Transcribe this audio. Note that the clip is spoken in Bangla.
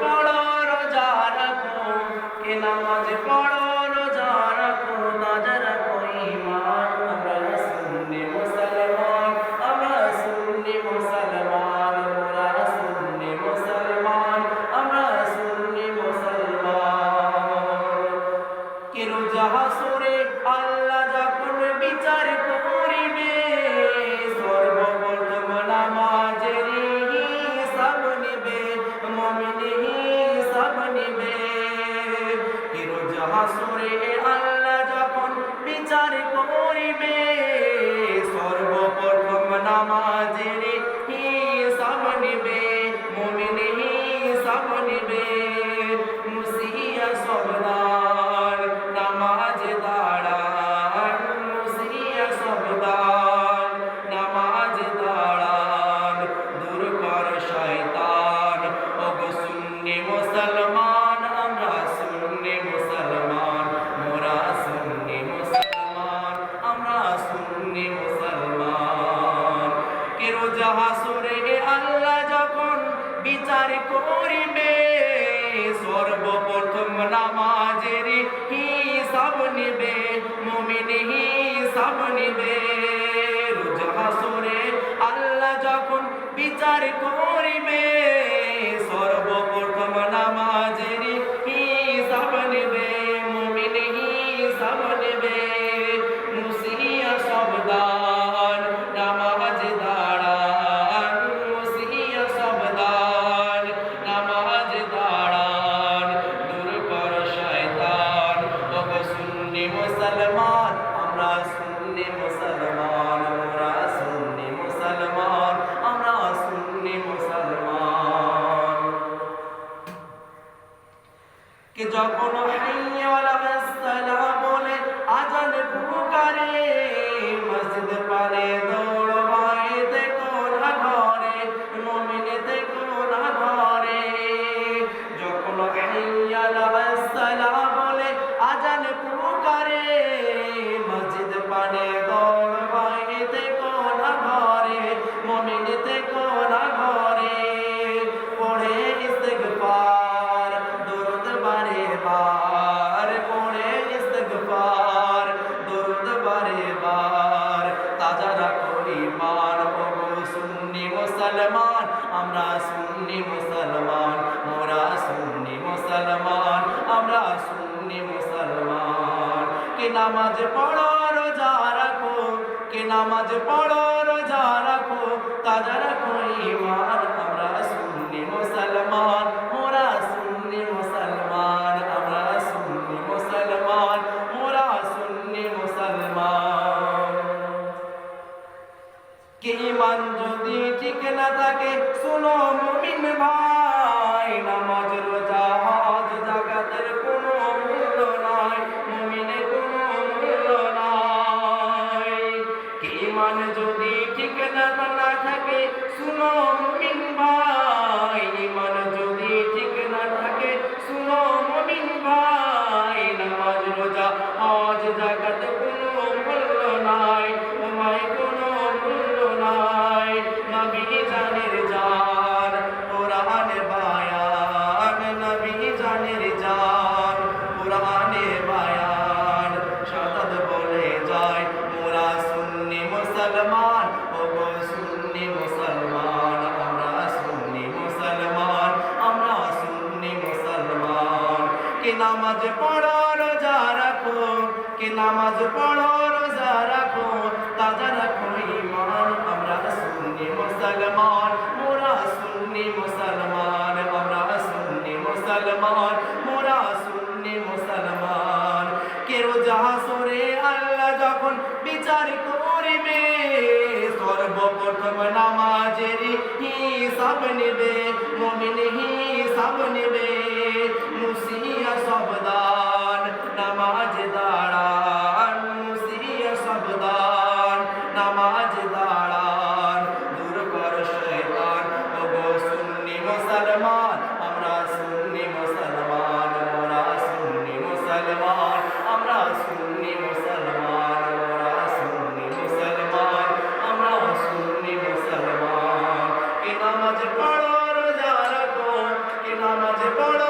পড়ো রোজা রাখো, কে নামাজ পড়ো রোজা রাখো, তাজা রাখো ঈমান। আমরা সুন্নি মুসলমান, আমরা সুন্নি মুসলমান, আমরা সুন্নি মুসলমান, আমরা সুন্নি মুসলমান। কে রোজা হাসরে আল্লাহ যখন বিচার করিবে, সর্বপ্রথম নামাজের হিসাব নিবে, মুমিন হিসাব নিবে। কে রোজা হাসরে আল্লাহ যখন বিচার করিবে, সর্বপ্রথম নামাজের হিসাব নিবে, মুমিন হিসাব নিবে। মুসিয়া সবদার নামাজ দাঁড়ান, মুসিয়া সবদার নামাজ দাঁড়ান, দূর কর শয়তান। ওগো সুন্নি মুসলমান, আমরা সুন্নি মুসলমান, মোরা সুন্নি মুসলমান, আমরা সুন্নি মুসলমান। কে রোজা হাসরে আল্লাহ যখন বিচার করিবে, সর্বপ্রথম নামাজের হিসাব নিবে, মুমিন হিসাব নিবে। রোজা হাসরে আল্লাহ যখন বিচার করিবে, সর্বপ্রথম নামাজের হিসাব নিবে, মুমিন হিসাব নিবে। মুসিয়া সবদান নামাজ দাঁড়ান, মুসিয়া সবদান নামাজ দাঁড়ান, দূর কর শয়তান। ওগো সুন্নি মুসলমান, আমরা সুন্নি মুসলমান, আমরা সুন্নি মুসলমান, আমরা সুন্নি মুসলমান। কে যখন হাইয়া আলাস সালাহ বলে আজান পুকারে, মসজিদ পারে দৌড় ভাই দেখো না ঘরে, মুমিন দেখো না ঘরে। যখন হাইয়া আলাস সালাহ বলে আজান পুকারে, মসজিদ পারে দৌড় ভাই দেখো না ঘরে, মুমিন দেখো না ঘরে। পড়ে ইস্তিগফার দরুদ বারে বার, পড়ে ইস্তিগফার দরুদ বারে বার, তাজা রাখো ঈমান। ওগো সুন্নি মুসলমান, আমরা সুন্নি মুসলমান, মোরা সুন্নি মুসলমান, আমরা সুন্নি মুসলমান। কে নামাজ পড়ো রোজা রাখো, কে নামাজ পড়ো রোজা রাখো, তাজা রাখো ঈমান। আমরা সুন্নি মুসলমান, মোরা সুন্নি মুসলমান, আমরা সুন্নি মুসলমান, মোরা সুন্নি মুসলমান। কে ঈমান যদি ঠিক না থাকে, শোনো মুমিন ভাই, নামাজ রোজা হজ যাকাতের কোনো মূল্য নাই, মুমিনের কোনো মূল্য নাই। কে ঈমান যদি ঠিক না থাকে, শোনো মুমিন ভাই, ঈমান যদি ঠিক না থাকে, শোনো মুমিন ভাই, নামাজ রোজা হজ যাকাত কোনো মূল্য নাই, তোমায় কোনো মূল্য নাই। নবী জানের জান কোরআনে বায়ান, নবী জানের জান কোরআনে বায়ান, শতত বলে যায় মোরা সুন্নি মুসলমান। ওগো সুন্নি মুসলমান, আমরা সুন্নি মুসলমান, আমরা সুন্নি মুসলমান। কে নামাজ পড়ো রোজা রাখো, কে নামাজ পড়ো রোজা রাখো, তাজা রাখো ঈমান। আমরা সুন্নি মুসলমান, মোরা সুন্নি মুসলমান, আমরা সুন্নি মুসলমান, মোরা সুন্নি মুসলমান। কে রোজা হাসরে আল্লাহ যখন বিচার করিবে, সর্বপ্রথম নামাজের হিসাব নিবে, মুমিন হিসাব নিবে। মুসিয়া সবদান নামাজ দাঁড়ান, মুসিয়া সবদান নামাজ দাঁড়ান, দূর কর শয়তান। ওগো সুন্নি মুসলমান, আমরা সুন্নি মুসলমান, মোরা সুন্নি মুসলমান, আমরা সুন্নি মুসলমান, মোরা সুন্নি মুসলমান, আমরা সুন্নি মুসলমান। কে নামাজ পড়ো রোজা রাখো, কে নামাজ নামাজ পড়ো